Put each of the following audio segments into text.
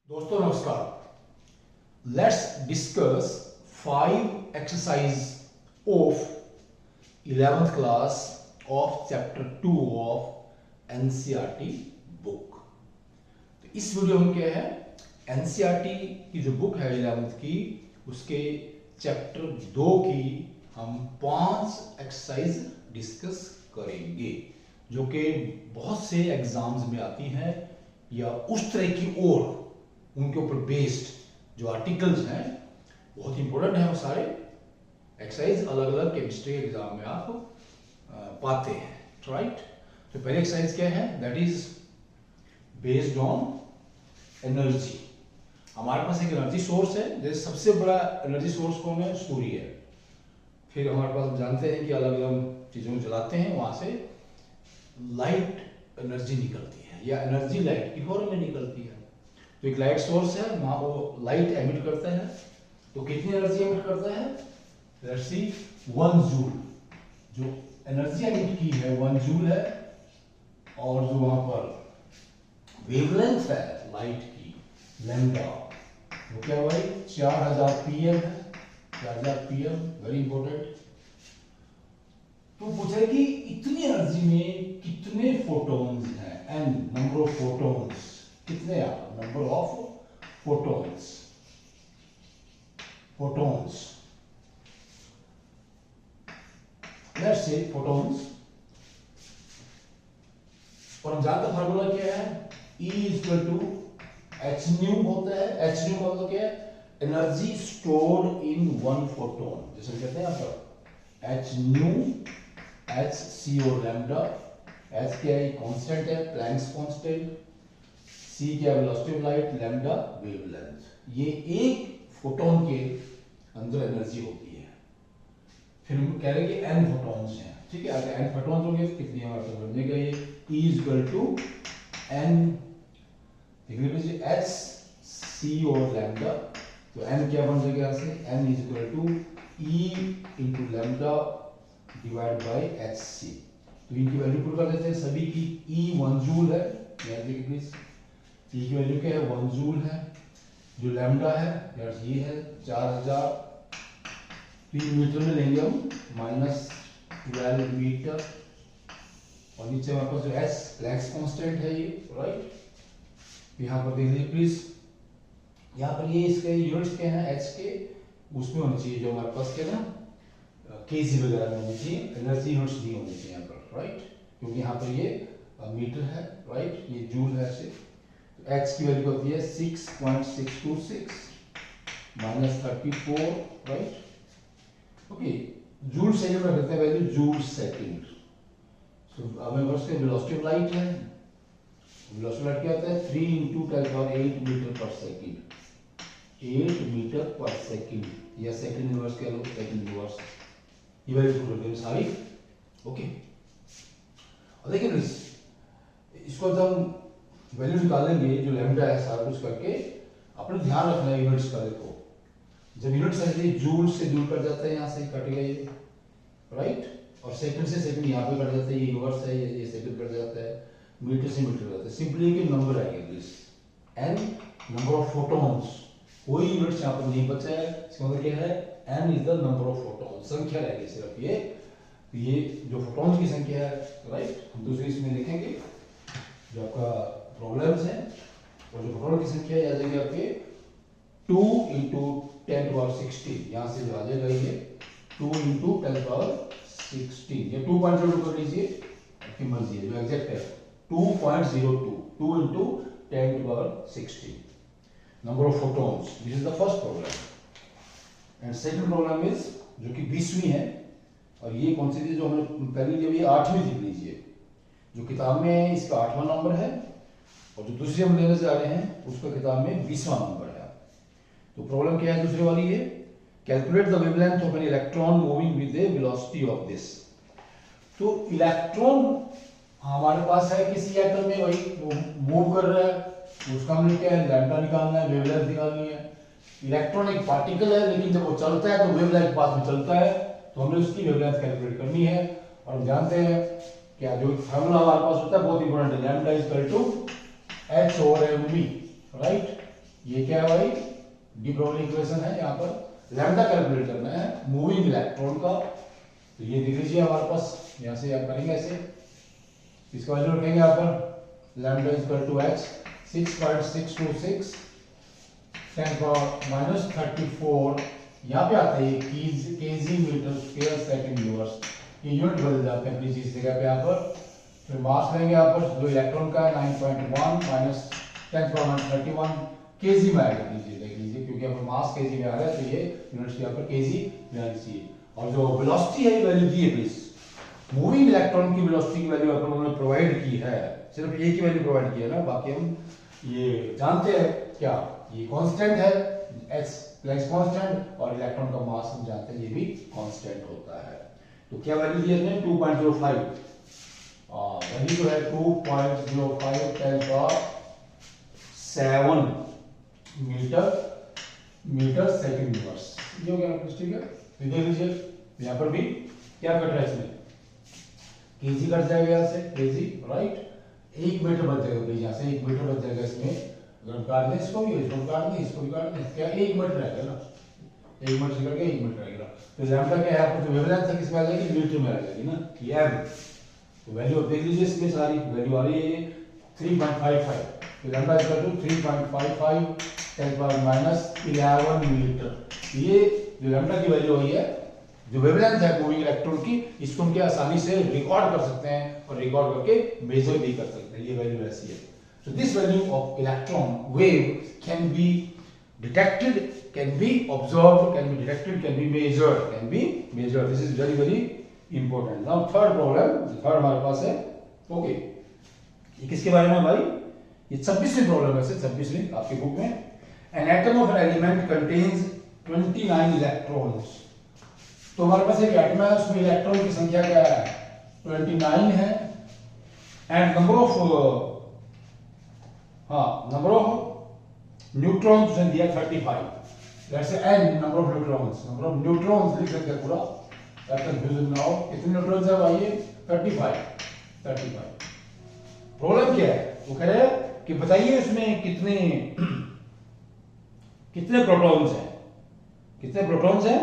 दोस्तों नमस्कार। Let's discuss 5 exercise of 11th class of chapter 2 of NCERT book. तो इस वीडियो में क्या है, एनसीईआरटी की जो बुक है 11th की, उसके चैप्टर 2 की हम 5 एक्सरसाइज डिस्कस करेंगे जो कि बहुत से एग्जाम्स में आती हैं या उस तरह की और उनके ऊपर बेस्ड जो आर्टिकल्स हैं बहुत इंपॉर्टेंट है। वो सारे एक्सरसाइज अलग अलग केमिस्ट्री एग्जाम में आप पाते हैं, राइट। तो पहली एक्सरसाइज क्या है, that is based on energy. हमारे पास एक एनर्जी सोर्स है, जैसे सबसे बड़ा एनर्जी सोर्स कौन है, सूर्य है। फिर हमारे पास हम जानते हैं कि अलग अलग चीजों को जलाते हैं, वहां से लाइट एनर्जी निकलती है या एनर्जी लाइट की फॉर्म में निकलती है। तो एक लाइट सोर्स है, वहां वो लाइट एमिट करता है। तो कितनी एनर्जी एमिट करता है, लेट्स सी 1 जूल। जो एनर्जी एमिट की है 1 जूल है, और जो वहां पर वेवलेंथ है लाइट की लैम्डा, वो क्या भाई 4000 पीएम है। 4000 पीएम, वेरी इंपॉर्टेंट। तो पूछा कि इतनी एनर्जी में कितने फोटॉन्स हैं, एन नंबर ऑफ फोटॉन्स कितने आ, number of photons. Let's say photons, और हम जानते हैं फार्मूला क्या है, E equal to H nu होता है। एच न्यू मतलब क्या है, एनर्जी स्टोर्ड इन 1 फोटोन। जैसे कहते हैं यहाँ पर एच न्यू, एच सी ओ लैम्डा। एच क्या है, कांस्टेंट है, प्लैंक्स कांस्टेंट। सी क्या है, velocity of light, lambda wavelength. ये एक फोटोन के अंदर एनर्जी होती है। फिर हम कह रहे हैं कि n फोटॉन्स हैं, ठीक है। अगर n फोटॉन्स होंगे तो कितनी हमारे पास बनने का, ये E equal to n h c और लैम्डा। तो n क्या बन जाएगा यहाँ से, n is equal to E into lambda divide by H C. तो इनकी वैल्यू पुट कर देते हैं सभी की। E 1 जूल है, याद रखिए प्लीज। E की वैल्यू क्या है, 1 जूल है। जो लैम्डा है यार ये है 4000, 3 मीटर में लेंगे हम, -12 मीटर। और नीचे हमारे पास जो एस प्लैंक्स कांस्टेंट है ये, राइट। यहाँ पर देख लीजिए प्लीज, यहाँ पर ये इसके यूनिट्स क्या हैं, एच के उसमें होनी चाहिए जो हमारे पास क्या ना केजी वगैरह में होनी चाहिए, एनर्जी यूनिट्स नहीं होनी चाहिए यहाँ पर, राइट। क्योंकि यहाँ पर ये मीटर है, राइट, ये जूल है ऐसे। तो एच की वैल्यू होती है 6.626 -34, राइट। ओके, जूल सेकंड में रखते हैं वैल्यू, जूल सेकंड। सो अब हमारे पास वेलोसिटी ऑफ लाइट है, वेलोसिटी ऑफ लाइट क्या होता है, 3 × 10⁸ मीटर पर सेकंड। 8 मीटर पर सेकंड, या सेकंड इनवर्स कह लो, सेकंड इनवर्स। ये वैल्यू पुट करते हैं सारी, ओके। और देखिए प्लीज, इसको जब हम वैल्यू निकालेंगे जो लैम्डा है सारा कुछ करके, अपने ध्यान रखना है यूनिट्स का। देखो जब यूनिट्स ऐसे जूल से दूर कर जाते हैं, यहाँ से कट गए, राइट। और सेकंड से सेकंड यहाँ पे कट जाता है, ये इनवर्स है, ये सेकंड कट जाता है, मीटर से मीटर जाता है। सिंपली के नंबर आएंगे this n number of photons. कोई यूनिट्स यहाँ पर नहीं बचा है, इसका मतलब क्या है, n is the number of photons, संख्या रहेगी सिर्फ ये जो फोटॉन्स की संख्या है, राइट। हम दूसरी इसमें देखेंगे जो आपका प्रॉब्लम्स है, और जो फोटॉन की संख्या है आ जाएगी आपके 2 × 10⁻16। यहाँ से जो आ जाएगा ये 2 × 10⁻16, या 2.02 कर लीजिए, आपकी मर्जी है, जो एग्जैक्ट है 2.02, 2 × 10⁻16 number of photons. This is the first problem. And second problem is जो कि 20वीं है, और ये कौन सी थी जो हमने पहले जब ये 8वीं थी, लीजिए जो किताब में इसका 8वां नंबर है, और जो दूसरी हम लेने जा रहे हैं उसका किताब में 20वां नंबर है। तो प्रॉब्लम क्या है दूसरे वाली, ये calculate the wavelength of an electron moving with the velocity of this. तो इलेक्ट्रॉन हमारे पास है किसी एटम में, वही मूव कर रहा है, उसका हमने क्या है, लैम्डा निकालना है, वेवलेंथ निकालनी है। इलेक्ट्रॉन एक पार्टिकल है, लेकिन जब वो चलता है तो वेवलेंथ पास में चलता है, तो हमें उसकी वेवलेंथ कैलकुलेट करनी है। और हम जानते हैं क्या, जो फार्मूला हमारे पास होता है बहुत इंपॉर्टेंट है, lambda is equal to h/mv, right. ये क्या है भाई, डी ब्रोगली इक्वेशन है। यहाँ पर लैम्डा कैलकुलेट करना है मूविंग इलेक्ट्रॉन का, तो ये देख लीजिए हमारे पास, यहाँ से आप करेंगे ऐसे, इसका वैल्यू रखेंगे यहाँ पर लैम्डा इक्वल टू h 6.626 10⁻⁻34, यहाँ पे आता है K G metre square second inverse, ये यूनिट बदल जाते हैं प्लीज इस जगह पे यहाँ पर। फिर मास लेंगे यहाँ पर जो इलेक्ट्रॉन का 9.1 माइनस 10⁻31 केजी में आएगा, लीजिए देख लीजिए, क्योंकि यहाँ पर मास केजी में आ रहा है तो ये यूनिट्स यहाँ पर केजी में आनी चाहिए। और जो वेलोसिटी है वैल्यू दी है प्लीज, मूविंग इलेक्ट्रॉन की वेलोसिटी की वैल्यू अपन उन्होंने प्रोवाइड की है, सिर्फ ए की वैल्यू प्रोवाइड की है ना, बाकी हम ये जानते हैं क्या, ये कांस्टेंट है h प्लस कांस्टेंट, और इलेक्ट्रॉन का मास हम जानते हैं ये भी कांस्टेंट होता है। तो क्या वैल्यू दी है 2.05, वैल्यू जो है 2.05 10⁻7 मीटर सेकंड यूनिवर्स, ये हो गया ना, ठीक है। तो देख लीजिए यहाँ पर भी क्या कट रहा है, इसमें केजी कट जाएगा यहाँ से, केजी राइट, 1 मीटर बच जाएगा भाई, यहाँ से 1 मीटर बच जाएगा इसमें, अगर काट दें इसको भी, इसको भी काट दें, इसको भी काट दें, क्या 1 मीटर रहेगा ना, 1 मीटर से करके 1 मीटर रहेगा। तो लैम्डा क्या है यहाँ पर, जो वेवलेंथ है किसमें आ जाएगी, मीटर में आ जाएगी ना, ये m। तो वैल्यू देख लीजिए इसमें सारी वैल्यू आ रही है 3.55, तो लैम्डा इक्वल टू 3.55 10⁻11 मीटर। ये जो लैम्डा की वैल्यू हुई है, जो वेवलेंथ है मूविंग इलेक्ट्रॉन की, इसको हम क्या आसानी से रिकॉर्ड कर सकते हैं और रिकॉर्ड करके मेजर भी कर सकते हैं, ये वैल्यू ऐसी है। So this value of electron wave can be detected, can be observed, can be detected, can be measured, can be measured. This is very very important. Now third problem, third हमारे पास है, okay, ये किसके बारे में भाई, ये 26वीं problem है, 26वीं आपकी बुक में। An atom of an element contains 29 electrons. तो हमारे पास एक एटम है, उसमें इलेक्ट्रॉन की संख्या क्या है, 29 है, एंड नंबर ऑफ न्यूट्रॉन्स उसने दिया 35। Let's say n number of neutrons लिख सकते हैं पूरा, कंफ्यूजन ना हो, कितने न्यूट्रॉन्स है भाई, 35। प्रॉब्लम क्या है, वो कह रहे हैं कि बताइए उसमें कितने प्रोटॉन्स हैं,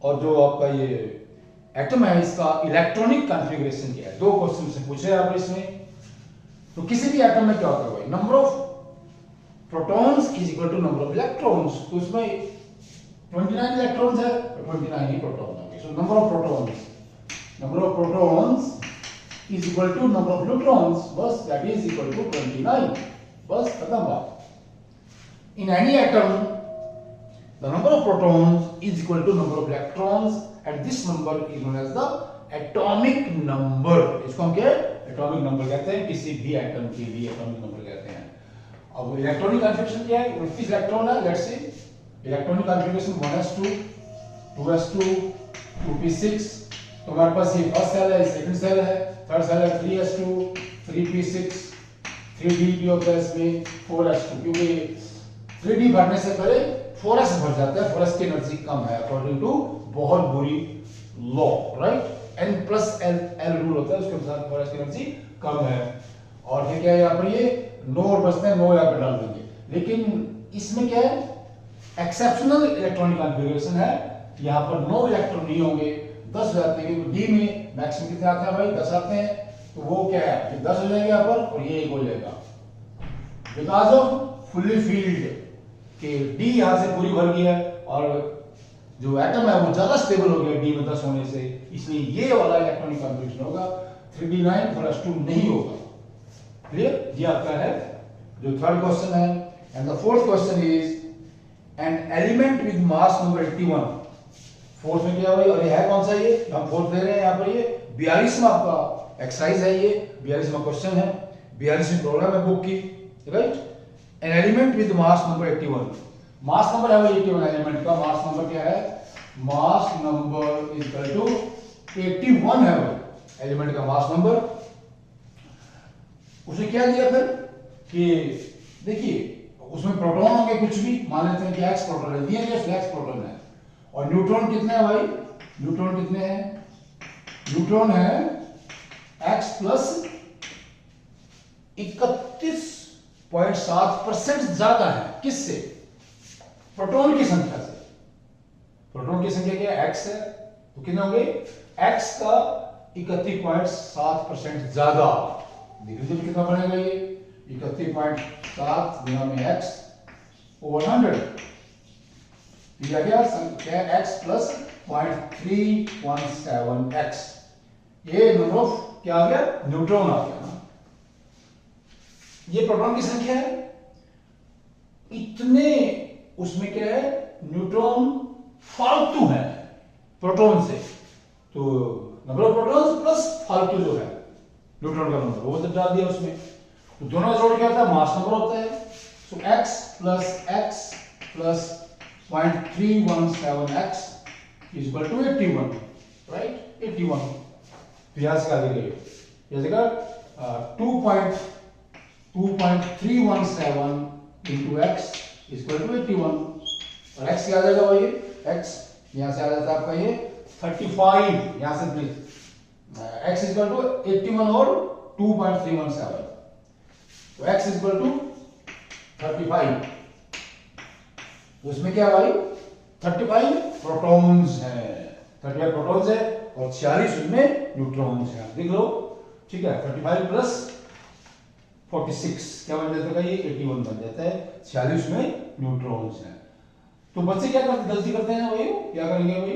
और जो आपका ये एटम है इसका इलेक्ट्रॉनिक कॉन्फ़िगरेशन क्या है। 2 क्वेश्चन से पूछे आप इसमें। तो किसी भी एटम में क्या होता है भाई, number of protons is equal to number of electrons, तो इसमें 29 इलेक्ट्रॉन्स है, 29 ही प्रोटॉन होंगे। So number of protons is equal to number of neutrons, बस दैट इज इक्वल टू 29, बस खत्म बात। In any atom the number of protons is equal to number of electrons and this number is known as the atomic number। इसको हम क्या atomic number कहते हैं, किसी भी एटम के लिए एटॉमिक नंबर कहते हैं। अब इलेक्ट्रॉनिक कॉन्फ़िगरेशन क्या है, 29 इलेक्ट्रॉन है, let's say electronic configuration 1s2 2s2 2p6, तो हमारे पास ये फर्स्ट सेल है, सेकंड सेल है, थर्ड सेल है 3s2 3p6 3d भी होता है इसमें 4s2, क्योंकि 3d भरने से पहले 4s भर जाता है, 4s की एनर्जी कम है अकॉर्डिंग टू बहुत बुरी law, right, n plus l rule होता है, उसके अनुसार 4s की एनर्जी कम है। और फिर क्या है यहाँ पर, ये 9 और बचते हैं, 9 यहाँ पर डाल देंगे। लेकिन इसमें क्या है, एक्सेप्शनल इलेक्ट्रॉनिक कॉन्फ़िगरेशन है, यहाँ पर 9 इलेक्ट्रॉन नहीं होंगे, 10 हो जाते हैं, क्योंकि डी में मैक्सिमम कितने आते हैं भाई, 10 आते हैं, तो वो क्या है, ये 10 हो जाएगा यहाँ पर और ये 1 हो जाएगा, बिकॉज ऑफ फुल्ली फील्ड कि डी यहाँ से पूरी भर गया है और जो एटम है वो ज्यादा स्टेबल हो गया डी में 10 होने से, इसलिए ये वाला इलेक्ट्रॉनिक कॉन्फ़िगरेशन होगा, 3d9 4s2 नहीं होगा। क्लियर, ये आपका है जो थर्ड क्वेश्चन है। And the fourth question is an element with mass number 81। Fourth में क्या भाई, और ये है कौन सा, ये हम फोर्थ ले रहे हैं यहाँ पर, ये 42वां आपका एक्सरसाइज है, ये 42वां क्वेश्चन है, 42वीं प्रॉब्लम है बुक की, right. An element with mass number 81, mass number है वो 81 एलिमेंट का, मास नंबर क्या है, mass number is equal to 81 है वो एलिमेंट का मास नंबर। उसने क्या दिया फिर कि देखिए उसमें प्रोटॉन होंगे कुछ भी, मान लेते हैं कि x प्रोटॉन है, दिया गया x प्रोटॉन है, और न्यूट्रॉन कितने हैं भाई, न्यूट्रॉन कितने हैं, न्यूट्रॉन है x प्लस 31.7% ज्यादा है, किससे, प्रोटॉन की संख्या से। प्रोटॉन की संख्या क्या है? x है, तो कितने होंगे? x का 31.7% ज्यादा। देखिए कितना बनेगा ये 31.7 गुना में x ओवर 100। यह क्या संख्या x प्लस 0.317x। ये नंबर ऑफ क्या आ गया? न्यूट्रॉन आ गया ना। ये प्रोटॉन की संख्या है, इतने उसमें क्या है? न्यूट्रॉन फालतू है प्रोटॉन से, तो नंबर ऑफ प्रोटॉन्स प्लस फालतू जो है न्यूट्रॉन का नंबर वो डाल दिया उसमें, तो दोनों जोड़ क्या होता है? मास नंबर होता है। So x plus 0.317x is equal to 81, right? 81। तो यहां से आगे गए जैसे का 2.317 into x is equal to 81, और x क्या आ जाएगा भाई? x यहां से आ जाता है आपका ये 35, यहां से please x is equal to 81 और 2.317, तो x इज इक्वल टू 35। तो इसमें क्या है भाई? 35 प्रोटॉन्स हैं, 35 प्रोटॉन्स है और 46 उसमें न्यूट्रॉन्स हैं। देख लो, ठीक है? 35 प्लस 46 क्या बन जाता है? ये 81 बन जाता है, 46 में न्यूट्रॉन्स हैं। तो बच्चे क्या करते? गलती करते हैं भाई, क्या करेंगे भाई?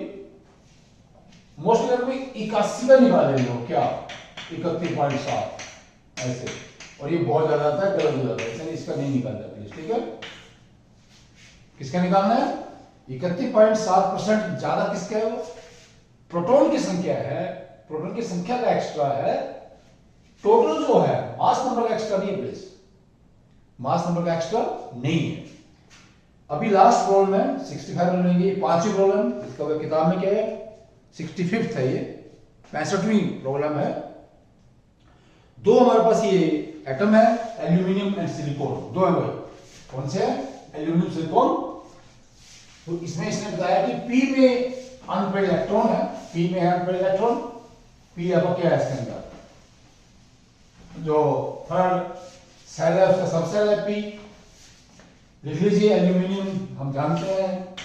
मोस्टली अगर कोई 81 का निकालेंगे हो क्या 31.7 ऐसे, और ये बहुत ज्यादा आता है, गलत हो जाता है, ऐसे इसका नहीं निकालना प्लीज, ठीक है? किसका निकालना है? 31.7% ज्यादा किसका है? वो प्रोटॉन की संख्या है, प्रोटॉन की संख्या का एक्स्ट्रा है, टोटल जो है मास नंबर का एक्स्ट्रा नहीं है प्लीज, मास नंबर का एक्स्ट्रा नहीं है। अभी लास्ट प्रॉब्लम है 65 लेंगे, पांचवी प्रॉब्लम, इसका किताब में क्या है? 65th है, ये 65वीं प्रॉब्लम है। दो हमारे पास ये एटम है, एल्यूमिनियम एंड सिलिकॉन, दो है भाई। कौन से है? Aluminium silicon. तो इसमें इसने बताया कि P में अनपेड इलेक्ट्रॉन है, P में है अनपेड इलेक्ट्रॉन, P आपका क्या है इसके अंदर? जो थर्ड सेल है उसका सबसेल है P। लिख लीजिए एल्यूमिनियम हम जानते हैं,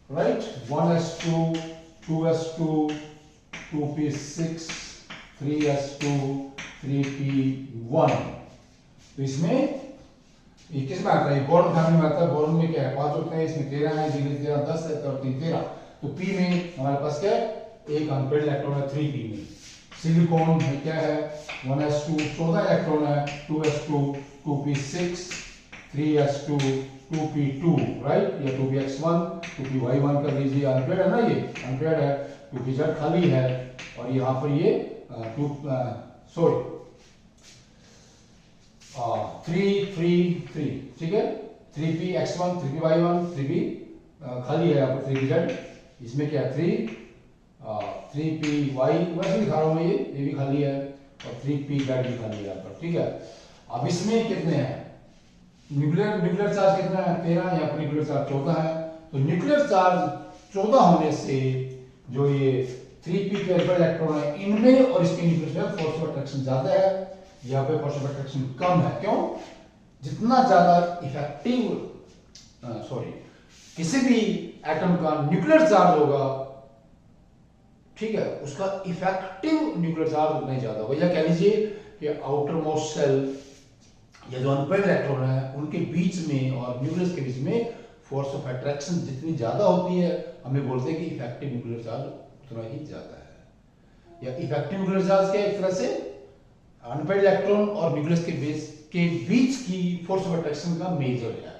right? 1s2 2s2 2p6 3s2 3p1। तो इसमें ये किस में आता है? बोरॉन फैमिली में आता है। बोरॉन में क्या है? 5 होते हैं, इसमें 13 है, 13 10 है, तो 13। तो P में हमारे पास क्या है? एक अनपेड इलेक्ट्रॉन है 3p में। सिलिकॉन में क्या है? 1s2 14 इलेक्ट्रॉन है, 2s2 2p6 3s2 2p2, right? या 2px1 2py1 कर लीजिए, अनपेड है ना, ये अनपेड है। 2pz खाली है, और यहाँ पर ये 3 3 3, ठीक है? 3px1 3py1 3p खाली है यहाँ पर, 3pz। इसमें क्या है? 3py वैसे लिखा रहा हूँ मैं, ये भी खाली है, और 3pz भी खाली है यहाँ पर, ठीक है? अब इसमें कितने हैं? न्यूक्लियर चार्ज कितना है? 13। यहाँ पर न्यूक्लियर चार्ज 14 है। तो न्यूक्लियर चार्ज 14 होने से जो ये 3p के इलेक्ट्रॉन है इनमें और इसके न्यूक्लियस में फोर्स ऑफ अट्रैक्शन ज्यादा है, यहाँ पे फोर्स ऑफ अट्रैक्शन कम है। क्यों? जितना ज्यादा इफेक्टिव किसी भी एटम का न्यूक्लियर चार्ज होगा, ठीक है, उसका इफेक्टिव न्यूक्लियर चार्ज उतना ही ज्यादा होगा। या कह लीजिए कि आउटर मोस्ट सेल या जो अनपेड इलेक्ट्रॉन है उनके बीच में और न्यूक्लियस के बीच में फोर्स ऑफ अट्रैक्शन जितनी ज्यादा होती है, हमें बोलते हैं कि इफेक्टिव न्यूक्लियर चार्ज उतना ही ज्यादा है। या इफेक्टिव न्यूक्लियर चार्ज क्या है? एक तरह से अनपेड इलेक्ट्रॉन और न्यूक्लियस के बीच की फोर्स ऑफ अट्रैक्शन का मेजर है।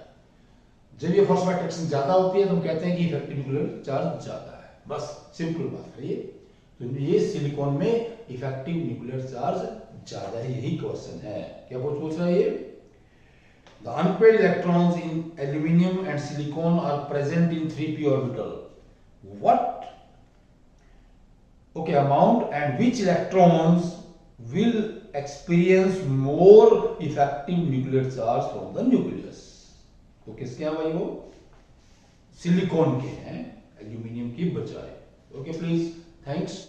जब ये फोर्स ऑफ अट्रैक्शन ज्यादा होती है तो हम कहते हैं कि इफेक्टिव न्यूक्लियर चार्ज ज्यादा है। बस सिंपल बात है ये। तो ये सिलिकॉन में इफेक्टिव न्यूक्लियर चार्ज ज्यादा है, यही क्वेश्चन है। क्या पूछ रहा है ये? The unpaired electrons in aluminium and silicon are present in 3p orbital. What amount and which electrons will experience more effective nuclear charge from the nucleus? तो किसके हैं भाई? वो सिलिकॉन के हैं, एल्यूमिनियम की बजाय। Okay please, thanks.